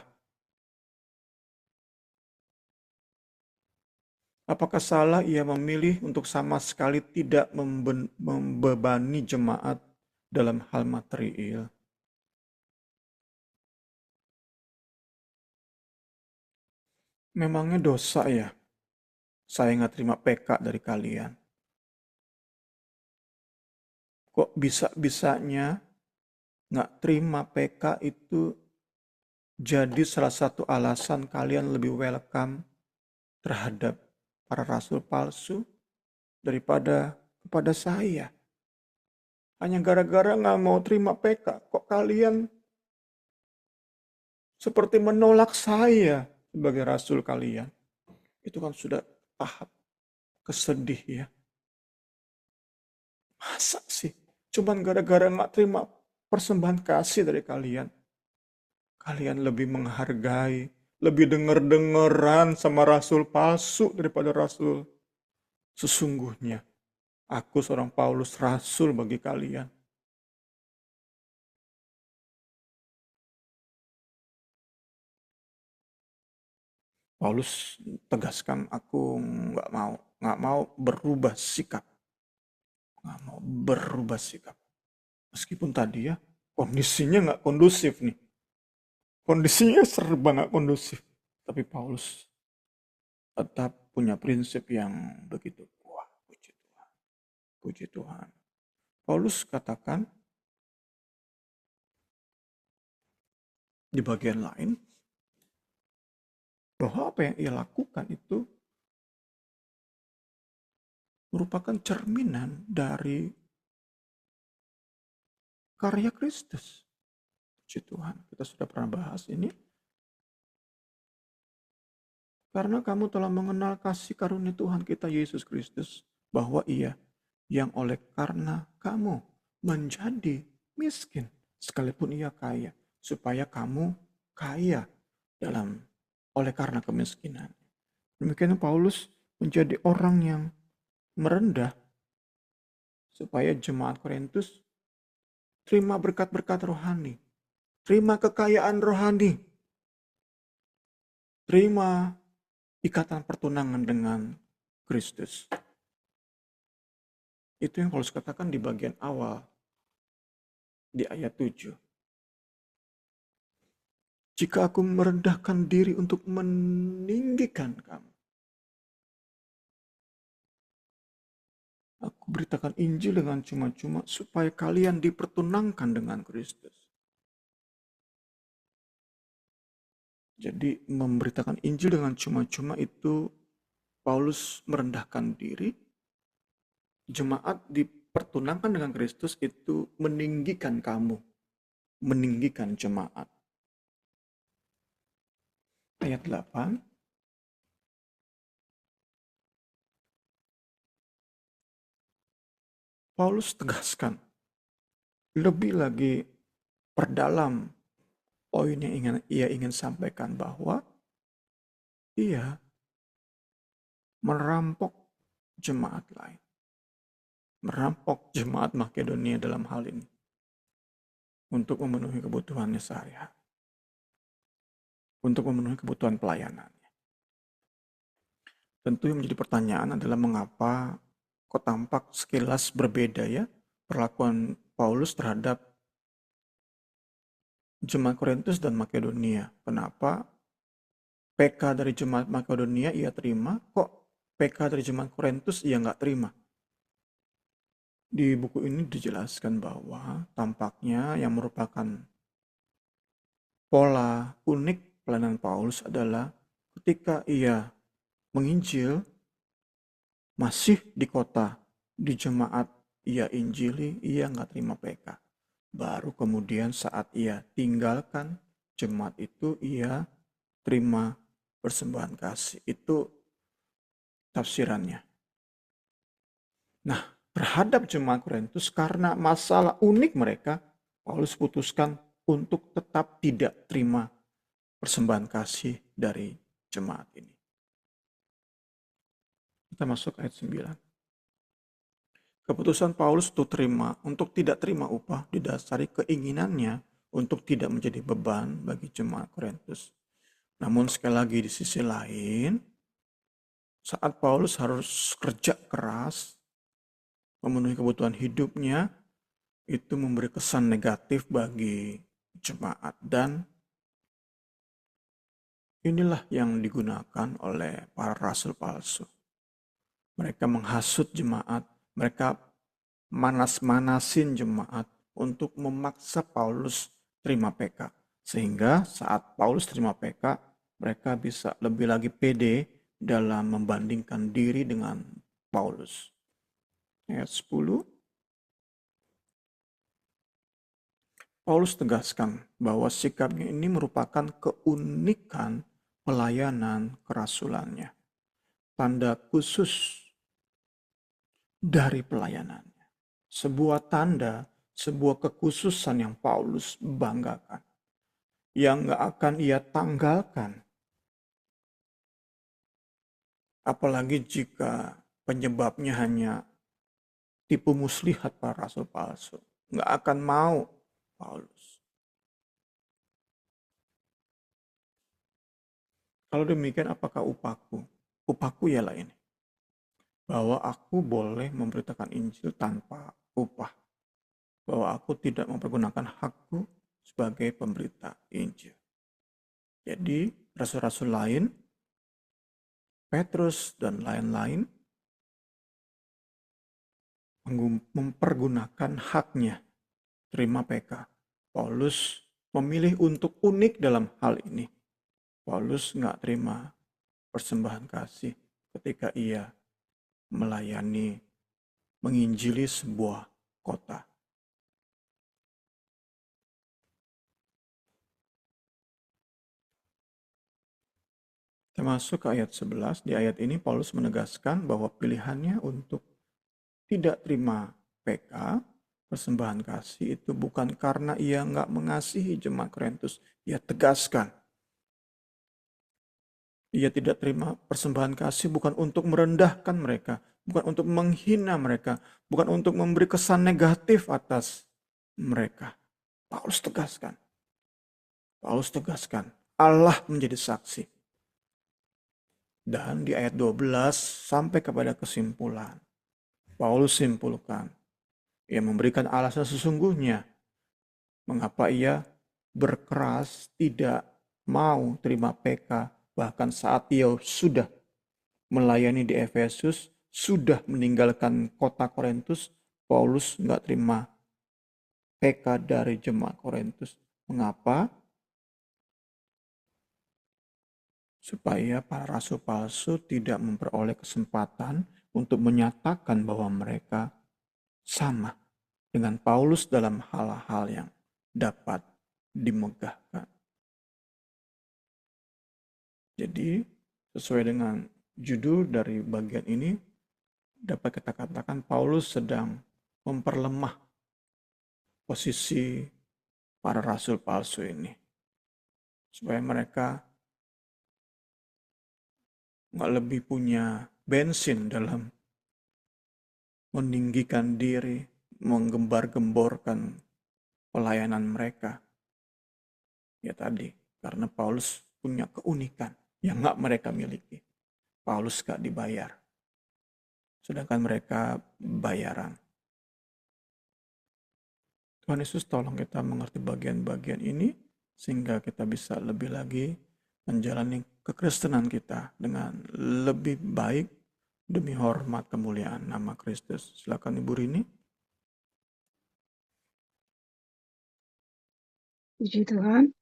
Apakah salah ia memilih untuk sama sekali tidak membebani jemaat dalam hal material? Memangnya dosa ya? Saya nggak terima PK dari kalian. Kok bisa-bisanya nggak terima PK itu jadi salah satu alasan kalian lebih welcome terhadap para rasul palsu daripada kepada saya? Hanya gara-gara nggak mau terima PK, kok kalian seperti menolak saya sebagai rasul kalian? Itu kan sudah tahap kesedih ya. Masa sih? Cuman gara-gara nggak terima persembahan kasih dari kalian. Kalian lebih menghargai, lebih denger-dengeran sama rasul palsu daripada rasul sesungguhnya. Aku seorang Paulus, rasul bagi kalian. Paulus tegaskan, aku nggak mau berubah sikap. Nggak mau berubah sikap. Meskipun tadi ya, kondisinya nggak kondusif nih. Kondisinya serba nggak kondusif. Tapi Paulus tetap punya prinsip yang begitu. Wah, puji Tuhan. Puji Tuhan. Paulus katakan di bagian lain bahwa apa yang ia lakukan itu merupakan cerminan dari karya Kristus. Puji Tuhan, kita sudah pernah bahas ini. Karena kamu telah mengenal kasih karunia Tuhan kita Yesus Kristus, bahwa ia yang oleh karena kamu menjadi miskin, sekalipun ia kaya, supaya kamu kaya oleh karena kemiskinan. Demikian Paulus menjadi orang yang merendah supaya jemaat Korintus terima berkat-berkat rohani, terima kekayaan rohani, terima ikatan pertunangan dengan Kristus. Itu yang Paulus katakan di bagian awal, di ayat 7. Jika aku merendahkan diri untuk meninggikan kamu, aku beritakan Injil dengan cuma-cuma supaya kalian dipertunangkan dengan Kristus. Jadi memberitakan Injil dengan cuma-cuma itu Paulus merendahkan diri. Jemaat dipertunangkan dengan Kristus itu meninggikan kamu, meninggikan jemaat. Ayat 8. Paulus tegaskan, lebih lagi perdalam poin yang ia ingin sampaikan bahwa ia merampok jemaat lain. Merampok jemaat Makedonia dalam hal ini. Untuk memenuhi kebutuhannya sehari-hari. Untuk memenuhi kebutuhan pelayanannya. Tentu yang menjadi pertanyaan adalah mengapa kok tampak sekilas berbeda ya perlakuan Paulus terhadap jemaat Korintus dan Makedonia. Kenapa PK dari jemaat Makedonia ia terima, kok PK dari jemaat Korintus ia nggak terima? Di buku ini dijelaskan bahwa tampaknya yang merupakan pola unik pelayanan Paulus adalah ketika ia menginjil masih di kota, di jemaat ia injili, ia nggak terima PK. Baru kemudian saat ia tinggalkan jemaat itu, ia terima persembahan kasih. Itu tafsirannya. Nah, terhadap jemaat Korintus karena masalah unik mereka, Paulus putuskan untuk tetap tidak terima persembahan kasih dari jemaat ini. Kita masuk ayat 9. Keputusan Paulus untuk tidak terima upah didasari keinginannya untuk tidak menjadi beban bagi jemaat Korintus. Namun sekali lagi di sisi lain, saat Paulus harus kerja keras, memenuhi kebutuhan hidupnya, itu memberi kesan negatif bagi jemaat. Dan inilah yang digunakan oleh para rasul palsu. Mereka menghasut jemaat, mereka manas-manasin jemaat untuk memaksa Paulus terima PK. Sehingga saat Paulus terima PK, mereka bisa lebih lagi pede dalam membandingkan diri dengan Paulus. Ayat 10. Paulus tegaskan bahwa sikapnya ini merupakan keunikan pelayanan kerasulannya. Tanda khusus dari pelayanannya. Sebuah tanda, sebuah kekhususan yang Paulus banggakan. Yang gak akan ia tanggalkan. Apalagi jika penyebabnya hanya tipu muslihat para rasul palsu. Gak akan mau Paulus. Kalau demikian apakah upahku? Upahku ialah ini. Bahwa aku boleh memberitakan Injil tanpa upah. Bahwa aku tidak mempergunakan hakku sebagai pemberita Injil. Jadi rasul-rasul lain, Petrus dan lain-lain, mempergunakan haknya terima PK. Paulus memilih untuk unik dalam hal ini. Paulus nggak terima persembahan kasih ketika ia melayani, menginjili sebuah kota. Kita masuk ke ayat 11. Di ayat ini Paulus menegaskan bahwa pilihannya untuk tidak terima PK, persembahan kasih, itu bukan karena ia nggak mengasihi jemaat Korintus. Ia tegaskan. Ia tidak terima persembahan kasih bukan untuk merendahkan mereka, bukan untuk menghina mereka, bukan untuk memberi kesan negatif atas mereka. Paulus tegaskan. Allah menjadi saksi. Dan di ayat 12 sampai kepada kesimpulan. Paulus simpulkan. Ia memberikan alasan sesungguhnya. Mengapa ia berkeras tidak mau terima PK. Bahkan saat ia sudah melayani di Efesus, sudah meninggalkan kota Korintus, Paulus nggak terima PK dari jemaat Korintus. Mengapa? Supaya para rasul palsu tidak memperoleh kesempatan untuk menyatakan bahwa mereka sama dengan Paulus dalam hal-hal yang dapat dimegahkan. Jadi, sesuai dengan judul dari bagian ini, dapat kita katakan Paulus sedang memperlemah posisi para rasul palsu ini. Supaya mereka nggak lebih punya bensin dalam meninggikan diri, menggembar-gemborkan pelayanan mereka. Ya tadi, karena Paulus punya keunikan yang nggak mereka miliki. Paulus nggak dibayar. Sedangkan mereka bayaran. Tuhan Yesus tolong kita mengerti bagian-bagian ini sehingga kita bisa lebih lagi menjalani kekristenan kita dengan lebih baik demi hormat kemuliaan nama Kristus. Silakan Ibu Rini. Puji Tuhan.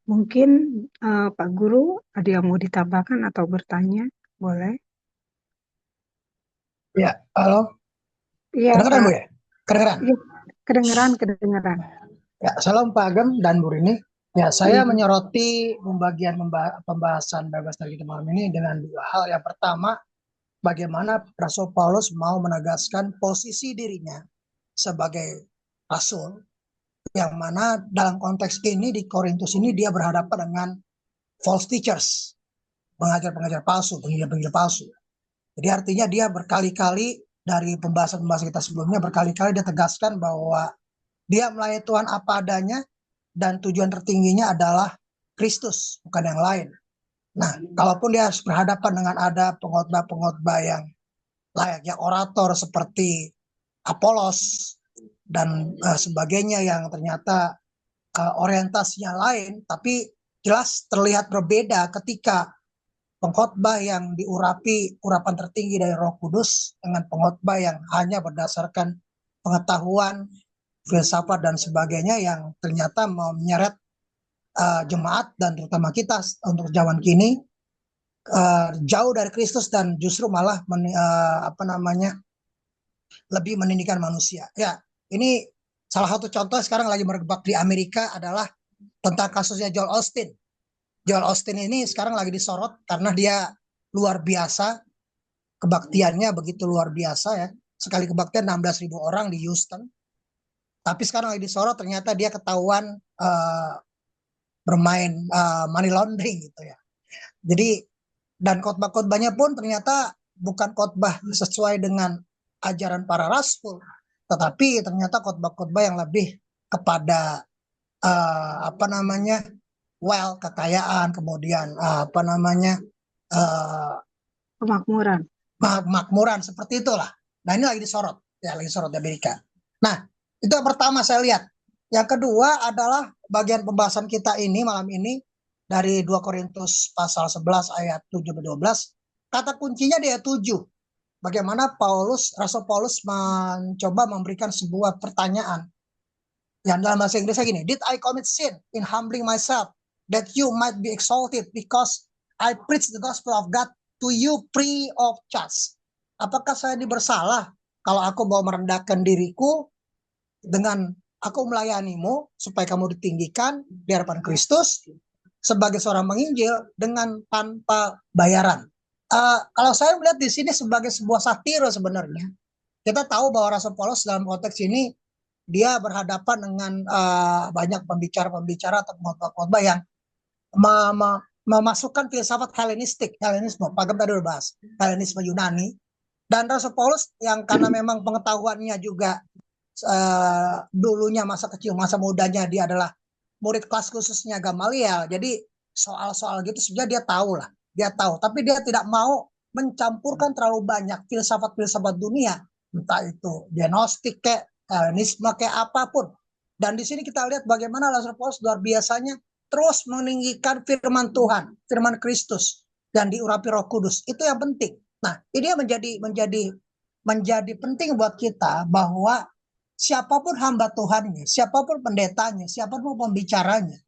Mungkin Pak Guru ada yang mau ditambahkan atau bertanya? Boleh. Ya, halo. Iya, Kedengeran Pak. Bu ya? Kedengeran? Iya, kedengeran. Ya, salam Pak Agam dan Bu Rini. Ya, saya Iya. menyoroti pembahasan bebas dari kita malam ini dengan dua hal. Yang pertama, bagaimana Rasul Paulus mau menegaskan posisi dirinya sebagai rasul, yang mana dalam konteks ini di Korintus ini dia berhadapan dengan false teachers, pengajar-pengajar palsu, penginjil-penginjil palsu. Jadi artinya dia berkali-kali dari pembahasan-pembahasan kita sebelumnya berkali-kali dia tegaskan bahwa dia melayani Tuhan apa adanya dan tujuan tertingginya adalah Kristus, bukan yang lain. Nah, kalaupun dia harus berhadapan dengan ada pengkhotbah-pengkhotbah yang layaknya orator seperti Apolos dan sebagainya yang ternyata orientasinya lain, tapi jelas terlihat berbeda ketika pengkhotbah yang diurapi urapan tertinggi dari Roh Kudus dengan pengkhotbah yang hanya berdasarkan pengetahuan, filsafat dan sebagainya yang ternyata mau menyeret jemaat dan terutama kita untuk zaman kini jauh dari Kristus dan justru malah lebih meninggikan manusia. Ya, ini salah satu contoh sekarang lagi merebak di Amerika adalah tentang kasusnya Joel Osteen. Joel Osteen ini sekarang lagi disorot karena dia luar biasa, kebaktiannya begitu luar biasa ya. Sekali kebaktian 16.000 orang di Houston. Tapi sekarang lagi disorot ternyata dia ketahuan bermain money laundering gitu ya. Jadi dan khotbah-khotbahnya pun ternyata bukan khotbah sesuai dengan ajaran para rasul, tetapi ternyata khotbah-khotbah yang lebih kepada kekayaan, kemudian kemakmuran seperti itulah. Nah, ini lagi disorot di Amerika. Nah, itu yang pertama saya lihat. Yang kedua adalah bagian pembahasan kita ini malam ini dari 2 Korintus pasal 11 ayat 7-12. Kata kuncinya di ayat 7. Bagaimana Rasul Paulus mencoba memberikan sebuah pertanyaan. Yang dalam bahasa Inggrisnya gini, did I commit sin in humbling myself that you might be exalted because I preach the gospel of God to you free of charge? Apakah saya bersalah kalau aku mau merendahkan diriku dengan aku melayanimu supaya kamu ditinggikan di hadapan Kristus sebagai seorang penginjil dengan tanpa bayaran? Kalau saya melihat di sini sebagai sebuah satire sebenarnya. Kita tahu bahwa Rasul Paulus dalam konteks ini dia berhadapan dengan banyak pembicara-pembicara atau khotbah-khotbah yang memasukkan filsafat Helenisme. Pak Gem tadi udah bahas Helenisme Yunani. Dan Rasul Paulus yang karena memang pengetahuannya juga dulunya masa kecil, masa mudanya dia adalah murid kelas khususnya Gamaliel. Jadi soal-soal gitu sebenarnya dia tahu lah. Dia tahu, tapi dia tidak mau mencampurkan terlalu banyak filsafat-filsafat dunia. Entah itu Gnostik kayak Helenisme kayak apapun. Dan di sini kita lihat bagaimana Rasul Paulus luar biasanya terus meninggikan firman Tuhan, firman Kristus dan diurapi Roh Kudus. Itu yang penting. Nah, ini menjadi penting buat kita bahwa siapapun hamba Tuhannya, siapapun pendetanya, siapapun pembicaranya,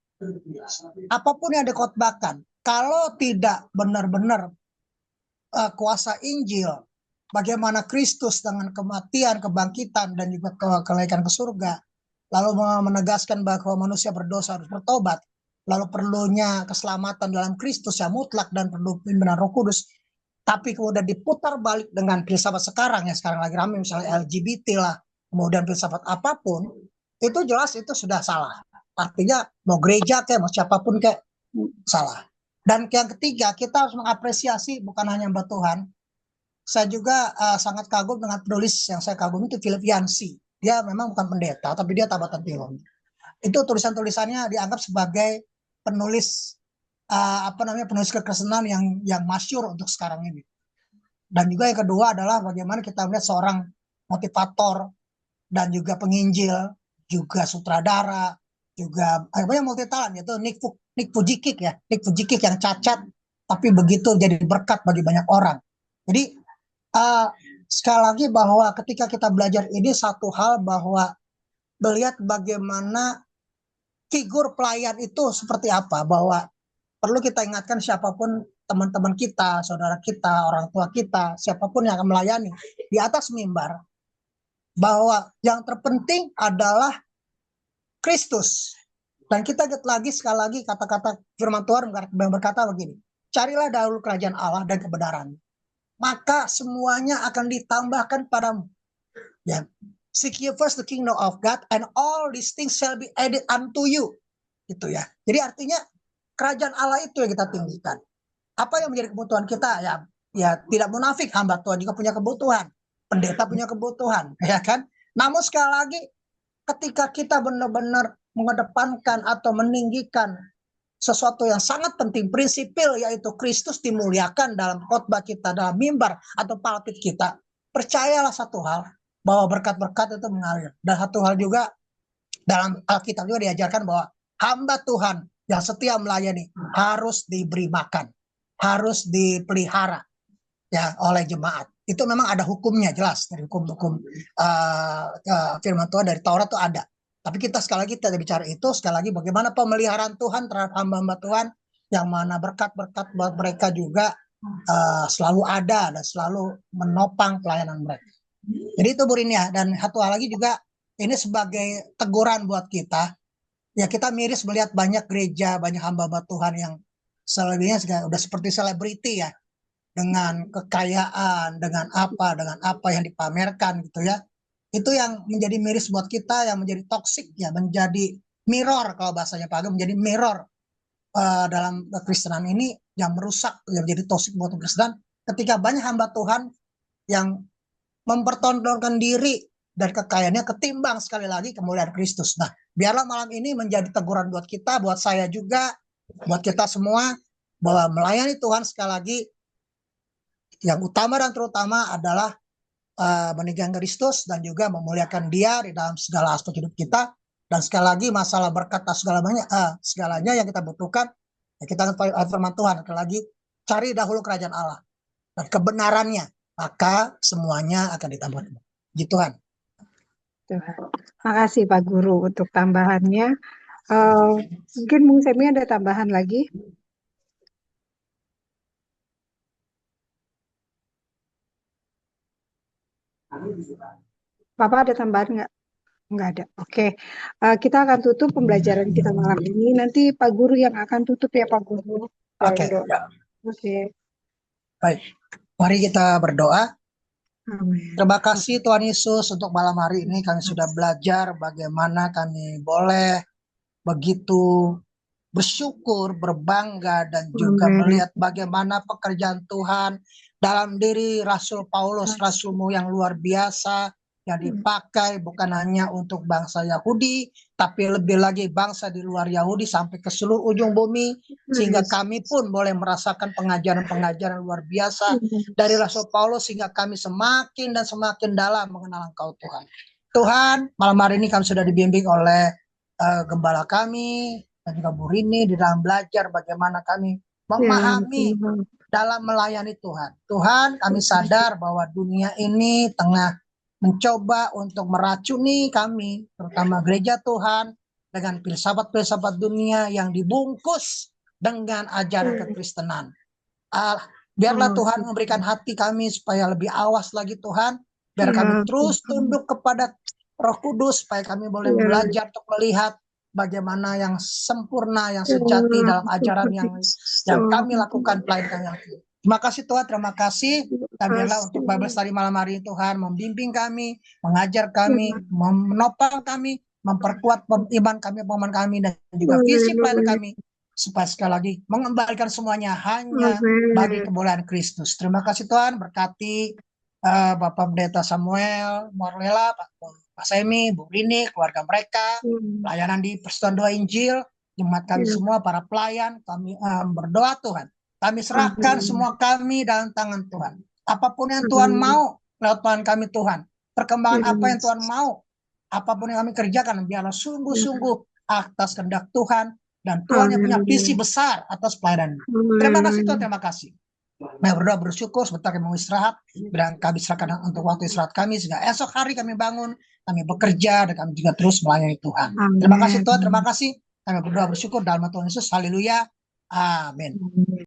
apapun yang dikhotbahkan, kalau tidak benar-benar kuasa Injil, bagaimana Kristus dengan kematian, kebangkitan, dan juga kenaikan ke surga, lalu menegaskan bahwa manusia berdosa harus bertobat, lalu perlunya keselamatan dalam Kristus yang mutlak dan perlu pimpinan Roh Kudus, tapi kemudian diputar balik dengan filsafat sekarang yang sekarang lagi ramai, misalnya LGBT lah, kemudian filsafat apapun, itu jelas itu sudah salah. Artinya mau gereja kayak mau siapapun kayak salah. Dan yang ketiga, kita harus mengapresiasi bukan hanya Mbak Tuhan. Saya juga sangat kagum dengan penulis yang saya kagum itu Philip Yancey. Dia memang bukan pendeta, tapi dia tabatan teologi. Itu tulisan-tulisannya dianggap sebagai penulis penulis kekristenan yang masyhur untuk sekarang ini. Dan juga yang kedua adalah bagaimana kita melihat seorang motivator dan juga penginjil juga sutradara, juga banyak multi talent, yaitu Nick Fujikik ya, Nick Fujikik yang cacat tapi begitu jadi berkat bagi banyak orang. Jadi sekali lagi bahwa ketika kita belajar ini satu hal bahwa melihat bagaimana figur pelayan itu seperti apa, bahwa perlu kita ingatkan siapapun teman-teman kita, saudara kita, orang tua kita, siapapun yang akan melayani di atas mimbar, bahwa yang terpenting adalah Kristus. Dan kita lihat lagi sekali lagi kata-kata firman Tuhan yang berkata begini, carilah dahulu kerajaan Allah dan kebenaran, maka semuanya akan ditambahkan padamu. Ya. Seek ye first the kingdom of God and all these things shall be added unto you. Gitu ya. Jadi artinya kerajaan Allah itu yang kita tinggikan. Apa yang menjadi kebutuhan kita? Ya tidak munafik, hamba Tuhan juga punya kebutuhan. Pendeta punya kebutuhan, ya kan? Namun sekali lagi ketika kita benar-benar mengedepankan atau meninggikan sesuatu yang sangat penting, prinsipil, yaitu Kristus dimuliakan dalam khotbah kita, dalam mimbar atau pulpit kita, percayalah satu hal, bahwa berkat-berkat itu mengalir. Dan satu hal juga, dalam Alkitab juga diajarkan bahwa hamba Tuhan yang setia melayani harus diberi makan, harus dipelihara ya oleh jemaat. Itu memang ada hukumnya, jelas dari hukum-hukum firman Tuhan dari Taurat itu ada. Tapi kita sekali lagi tidak bicara itu, sekali lagi bagaimana pemeliharaan Tuhan terhadap hamba-hamba Tuhan, yang mana berkat-berkat buat mereka juga selalu ada dan selalu menopang pelayanan mereka. Jadi itu Bu Rini ya. Dan satu hal lagi juga, ini sebagai teguran buat kita, ya kita miris melihat banyak gereja, banyak hamba-hamba Tuhan yang selebihnya udah seperti selebriti ya, dengan kekayaan, dengan apa yang dipamerkan gitu ya. Itu yang menjadi miris buat kita, yang menjadi toksik ya, menjadi mirror kalau bahasanya Pak Agam, menjadi mirror dalam kekristenan ini yang merusak, yang menjadi toksik buat kekristenan, ketika banyak hamba Tuhan yang mempertontonkan diri dan kekayaannya ketimbang sekali lagi kemuliaan Kristus. Nah, biarlah malam ini menjadi teguran buat kita, buat saya juga, buat kita semua, bahwa melayani Tuhan sekali lagi yang utama dan terutama adalah meninggikan Kristus dan juga memuliakan Dia di dalam segala aspek hidup kita. Dan sekali lagi masalah berkat segalanya yang kita butuhkan, ya kita firman Tuhan sekali lagi, cari dahulu kerajaan Allah dan kebenarannya, maka semuanya akan ditambahkan. Puji Tuhan. Tuhan. Makasih Pak Guru untuk tambahannya. Mungkin Bung Semi ada tambahan lagi? Bapak ada tambahan nggak? Nggak ada. Oke. Kita akan tutup pembelajaran kita malam ini. Nanti Pak Guru yang akan tutup ya Pak Guru. Oke. Ya. Oke. Baik. Mari kita berdoa. Amin. Terima kasih Tuhan Yesus untuk malam hari ini kami sudah belajar bagaimana kami boleh begitu bersyukur, berbangga, dan juga melihat bagaimana pekerjaan Tuhan dalam diri Rasul Paulus, Rasulmu yang luar biasa, yang dipakai bukan hanya untuk bangsa Yahudi, tapi lebih lagi bangsa di luar Yahudi sampai ke seluruh ujung bumi, sehingga kami pun boleh merasakan pengajaran-pengajaran luar biasa dari Rasul Paulus, sehingga kami semakin dan semakin dalam mengenal Engkau Tuhan. Tuhan, malam hari ini kami sudah dibimbing oleh gembala kami, dan juga Bu Rini di dalam belajar bagaimana kami memahami dalam melayani Tuhan. Tuhan, kami sadar bahwa dunia ini tengah mencoba untuk meracuni kami, terutama gereja Tuhan, dengan filsafat-filsafat dunia yang dibungkus dengan ajaran kekristenan. Biarlah Tuhan memberikan hati kami supaya lebih awas lagi Tuhan, biar kami terus tunduk kepada Roh Kudus, supaya kami boleh belajar untuk melihat bagaimana yang sempurna, yang sejati dalam ajaran yang kami lakukan pelayanan yang itu. Terima kasih Tuhan, terima kasih. Dan biarlah untuk Bible Study malam hari ini Tuhan membimbing kami, mengajar kami, menopang kami, memperkuat iman kami, pemahaman kami, dan juga visi pelayanan kami, supaya sekali lagi mengembalikan semuanya hanya bagi kemuliaan Kristus. Terima kasih Tuhan, berkati Bapak Pendeta Samuel Morlela, Pak Semi, Bu Rini, keluarga mereka, pelayanan di Persekutuan Doa Injil, jemaat kami semua, para pelayan, kami berdoa Tuhan. Kami serahkan semua kami dalam tangan Tuhan. Apapun yang Tuhan mau lewat Tuhan kami Tuhan. Perkembangan apa yang Tuhan mau apapun yang kami kerjakan, biarlah sungguh-sungguh atas kehendak Tuhan, dan Tuhan yang punya visi besar atas pelayanan. Terima kasih Tuhan, terima kasih. Nah, berdoa bersyukur sebentar kami mau istirahat, dan kami serahkan untuk waktu istirahat kami, sehingga esok hari kami bangun, kami bekerja, dan kami juga terus melayani Tuhan. Terima kasih Tuhan, terima kasih. Kami berdoa bersyukur dalam nama Tuhan Yesus. Haleluya. Amin.